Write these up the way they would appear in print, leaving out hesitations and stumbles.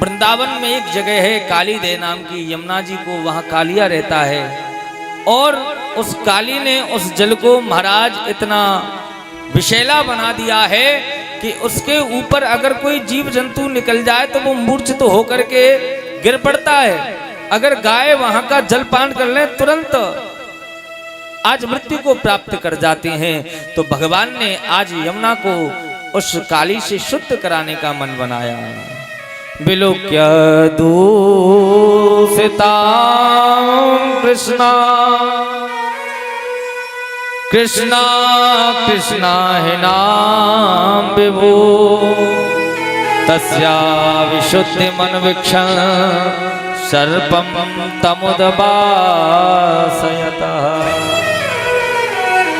वृंदावन में एक जगह है काली दे नाम की, यमुना जी को वहां कालिया रहता है। और उस काली ने उस जल को महाराज इतना विषैला बना दिया है कि उसके ऊपर अगर कोई जीव जंतु निकल जाए तो वो मूर्छित होकर के गिर पड़ता है। अगर गाय वहां का जल पान कर ले तुरंत आज मृत्यु को प्राप्त कर जाते हैं। तो भगवान ने आज यमुना को उस काली से शुद्ध कराने का मन बनाया। विलोक्य दूषिता कृष्णा कृष्णा कृष्णा हि नाम विभो तस्या विशुद्धि मन वीक्षण सर्पम तमुदबासयतः।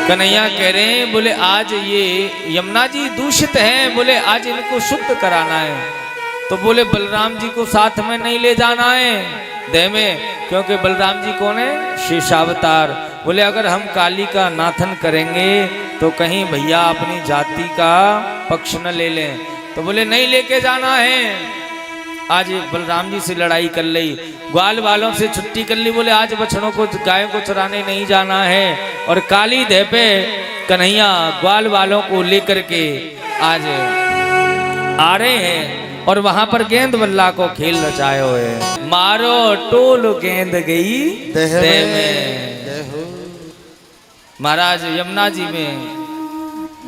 कन्हैया कह रहे हैं, बोले आज ये यमुना जी दूषित हैं, बोले आज इनको शुद्ध कराना है। तो बोले बलराम जी को साथ में नहीं ले जाना है देह में, क्योंकि बलराम जी कौन है? शेषावतार। बोले अगर हम काली का नाथन करेंगे तो कहीं भैया अपनी जाति का पक्ष न ले लें। तो बोले नहीं लेके जाना है। आज बलराम जी से लड़ाई कर ली, ग्वाल वालों से छुट्टी कर ली, बोले आज बछड़ों को गायों को चराने नहीं जाना है। और काली देह पे कन्हैया ग्वाल वालों को लेकर के आज आ रहे हैं और वहां पर गेंद बल्ला को खेल रचाए हुए। मारो टोल गेंद गई देह में। महाराज यमुना जी में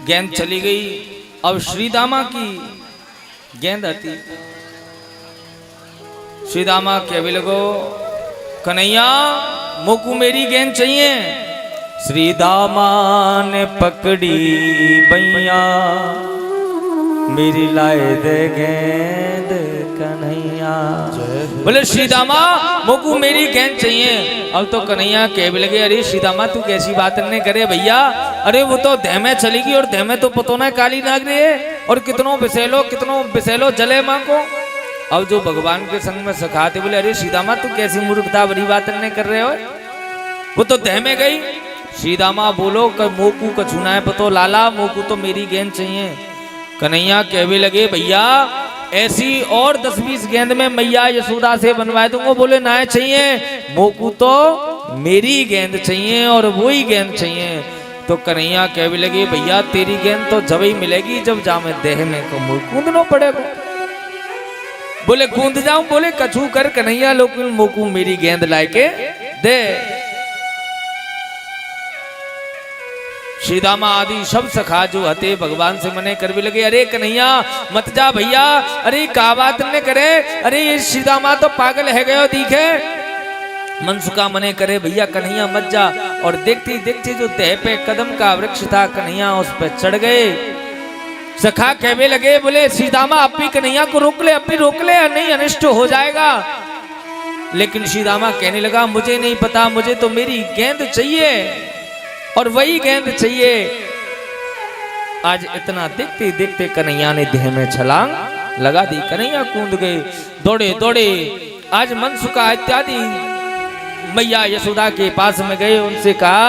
गेंद चली गई। अब श्रीदामा की गेंद आती। श्रीदामा कहने लगो कन्हैया मोकू मेरी गेंद चाहिए। श्रीदामा ने पकड़ी बैया मेरी लाए दे गेंद कन्हैया। बोले श्रीदामा मोकू मेरी गेंद चाहिए। अब तो कन्हैया कह लगे अरे श्रीदामा तू कैसी बात नहीं करे भैया, अरे वो तो देह में चलेगी और देह में तो पतो ना काली नाग रही है और कितनों बिसेलो जले माँ को। अब जो भगवान के संग में सखाते बोले अरे श्रीदामा तू कैसी मूर्खता बड़ी बात नहीं कर रहे हो, वो तो देह में गई। श्रीदामा बोलो मोकू कछूना है पतो लाला, मोकू तो मेरी गेंद चाहिए। कन्हैया कहने लगे भैया ऐसी और 10-20 गेंद में मैया यशोदा से बनवा दूंगा। बोले ना चाहिए, मोकू तो मेरी गेंद चाहिए और वही गेंद चाहिए। तो कन्हैया कहने लगे भैया तेरी गेंद तो जब ही मिलेगी जब जामे देह में को कूदना पड़ेगा। बोले कूद जाऊं, बोले कछू कर कन्हैया लोग मोकू मेरी गेंद लाके दे। श्रीदामा आदि सब सखा जो हते भगवान से मने कर भी लगे अरे कन्हैया मत जा भैया, अरे का बात न करे, अरे ये श्रीदामा तो पागल है गयो दिखे। मनसुका मने करे भैया कन्हैया मत जा। और देखते देखते जो देह पे कदम का वृक्ष था कन्हैया उस पर चढ़ गए। सखा कहने लगे बोले श्रीदामा अपनी कन्हैया को रोक ले, अपनी रोक ले, नहीं अनिष्ट हो जाएगा। लेकिन श्रीदामा कहने लगा मुझे नहीं पता, मुझे तो मेरी गेंद चाहिए और वही गेंद चाहिए। आज इतना देखते देखते कन्हैया ने देह में छलांग लगा दी। कन्हैया कूद गए, दौड़े दौड़े आज मनसुका इत्यादि मैया यशोदा के पास में गए। उनसे कहा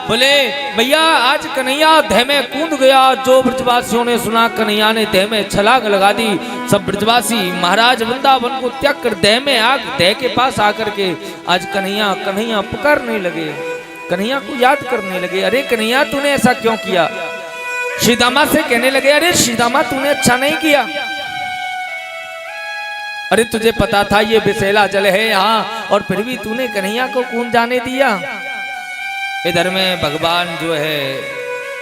बोले भैया आज कन्हैया देह में कूद गया। जो ब्रजवासियों ने सुना कन्हैया ने देह में छलांग लगा दी, सब ब्रजवासी महाराज वृंदावन को त्याग कर देह में आग देह के पास आकर के आज कन्हैया पुकारने लगे, कन्हैया को याद करने लगे। अरे कन्हैया तूने ऐसा क्यों किया? श्रीदामा से कहने लगे अरे श्रीदामा तूने अच्छा नहीं किया, अरे तुझे पता था ये विषैला जल है यहाँ और फिर भी तूने कन्हैया को कूद जाने दिया। इधर में भगवान जो है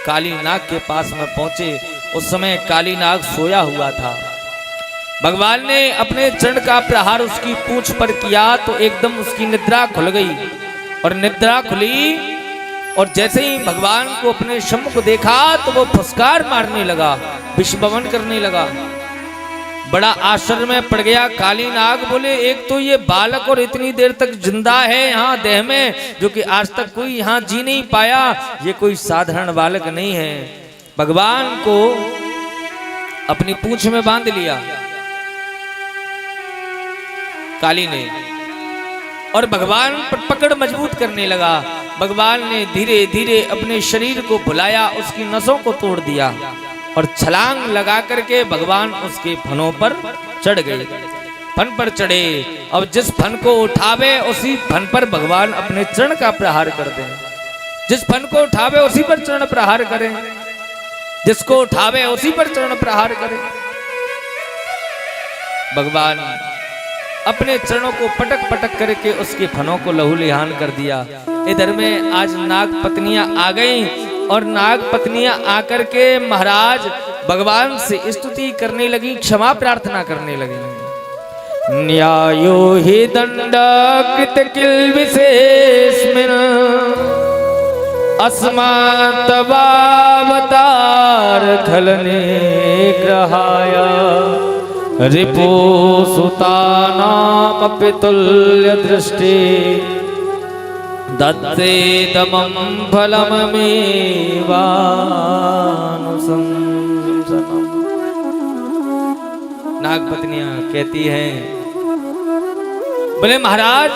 काली नाग के पास में पहुंचे। उस समय काली नाग सोया हुआ था। भगवान ने अपने चरण का प्रहार उसकी पूंछ पर किया तो एकदम उसकी निद्रा खुल गई। और निद्रा खुली और जैसे ही भगवान को अपने सम्मुख देखा तो वो फुसकार मारने लगा, विषभवन करने लगा। बड़ा आश्चर्य में पड़ गया काली नाग। बोले एक तो ये बालक और इतनी देर तक जिंदा है यहाँ देह में, जो कि आज तक कोई यहाँ जी नहीं पाया, ये कोई साधारण बालक नहीं है। भगवान को अपनी पूंछ में बांध लिया काली ने और भगवान पर पकड़ मजबूत करने लगा। भगवान ने धीरे धीरे अपने शरीर को भुलाया, उसकी नसों को तोड़ दिया और छलांग लगा करके भगवान उसके फनों पर चढ़ गए। फन पर चढ़े। अब जिस फन को उठावे उसी फन पर भगवान अपने चरण का प्रहार कर दें। जिस फन को उठावे उसी पर चरण प्रहार करें, जिसको उठावे उसी पर चरण प्रहार करें। भगवान अपने चरणों को पटक पटक करके उसके फनों को लहूलुहान कर दिया। इधर में आज नाग पत्नियां आ गईं और नाग पत्नियां आकर के महाराज भगवान से स्तुति करने लगी, क्षमा प्रार्थना करने लगी। न्यायो हि दंड कृत किल विशेषमिन अस्मात् तवावतार खलने ग्रहाया रिपु सुतानाम पितुल्य दृष्टि दत्ते दमं फलमेवानुशंसनम्। नाग पत्नियां कहती हैं, बोले महाराज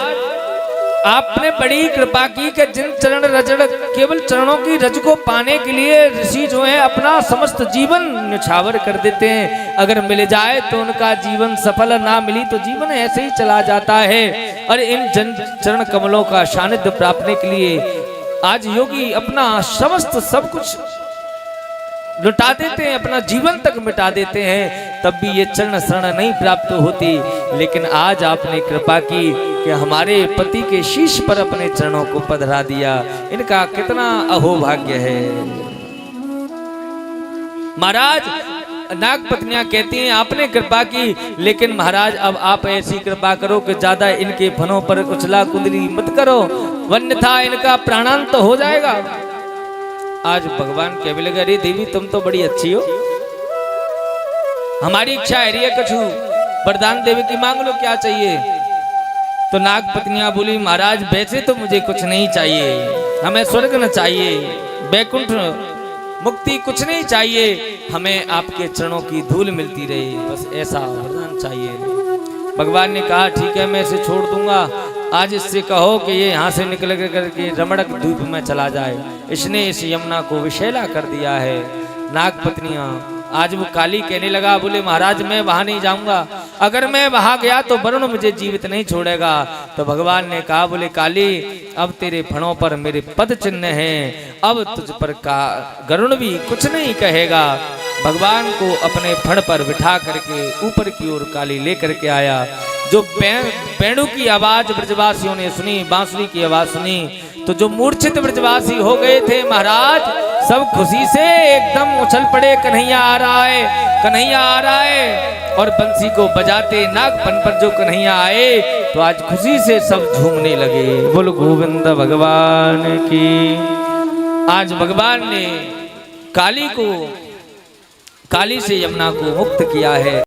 आपने बड़ी कृपा की कि जिन चरण रजड़ केवल चरणों की रज को पाने के लिए ऋषि जो है अपना समस्त जीवन न्यौछावर कर देते हैं। अगर मिल जाए तो उनका जीवन सफल, ना मिली तो जीवन ऐसे ही चला जाता है। और इन जन चरण कमलों का सानिध्य प्राप्त के लिए आज योगी अपना समस्त सब कुछ लुटा देते हैं, अपना जीवन तक मिटा देते हैं, तब भी ये चरण शरण नहीं प्राप्त होती। लेकिन आज आपने कृपा की कि हमारे पति के शीश पर अपने चरणों को पधरा दिया। इनका कितना अहोभाग्य है। महाराज नाग पत्नियां कहती हैं आपने कृपा की, लेकिन महाराज अब आप ऐसी कृपा करो कि ज्यादा इनके फनों पर उछला कुंदली मत करो, वन्यथा इनका प्राणांत हो जाएगा। आज भगवान कहने लगे, अरे देवी तुम तो बड़ी अच्छी हो, हमारी इच्छा है कुछ वरदान देवी की मांग लो, क्या चाहिए। तो नाग पत्नियां बोली महाराज वैसे तो मुझे कुछ नहीं चाहिए, हमें स्वर्ग न चाहिए, बैकुंठ मुक्ति कुछ नहीं चाहिए, हमें आपके चरणों की धूल मिलती रहे, बस ऐसा वरदान चाहिए। भगवान ने कहा ठीक है मैं इसे छोड़ दूंगा, आज इससे कहो कि ये यहाँ से निकल करके रमणक द्वीप में चला जाए। इसने इस यमुना को विषैला कर दिया है। नाग पत्नियां आज वो काली कहने लगा, बोले महाराज मैं वहां नहीं जाऊंगा, अगर मैं वहां गया तो वरुण मुझे जीवित नहीं छोड़ेगा। तो भगवान ने कहा, बोले काली अब तेरे फणों पर मेरे पद चिन्ह हैं, अब तुझ पर गरुण भी कुछ नहीं कहेगा। भगवान को अपने फण पर बिठा करके ऊपर की ओर काली लेकर के आया। जो पेड़ों की आवाज ब्रजवासियों ने सुनी, बांसुरी की आवाज सुनी, तो जो मूर्छित ब्रजवासी हो गए थे महाराज सब खुशी से एकदम उछल पड़े, कन्हैया आ रहा है, कन्हैया आ रहा है। और बंसी को बजाते नागपन पर जो कन्हैया आए तो आज खुशी से सब झूमने लगे। बोल गोविंद भगवान की। आज भगवान ने काली से यमुना को मुक्त किया है।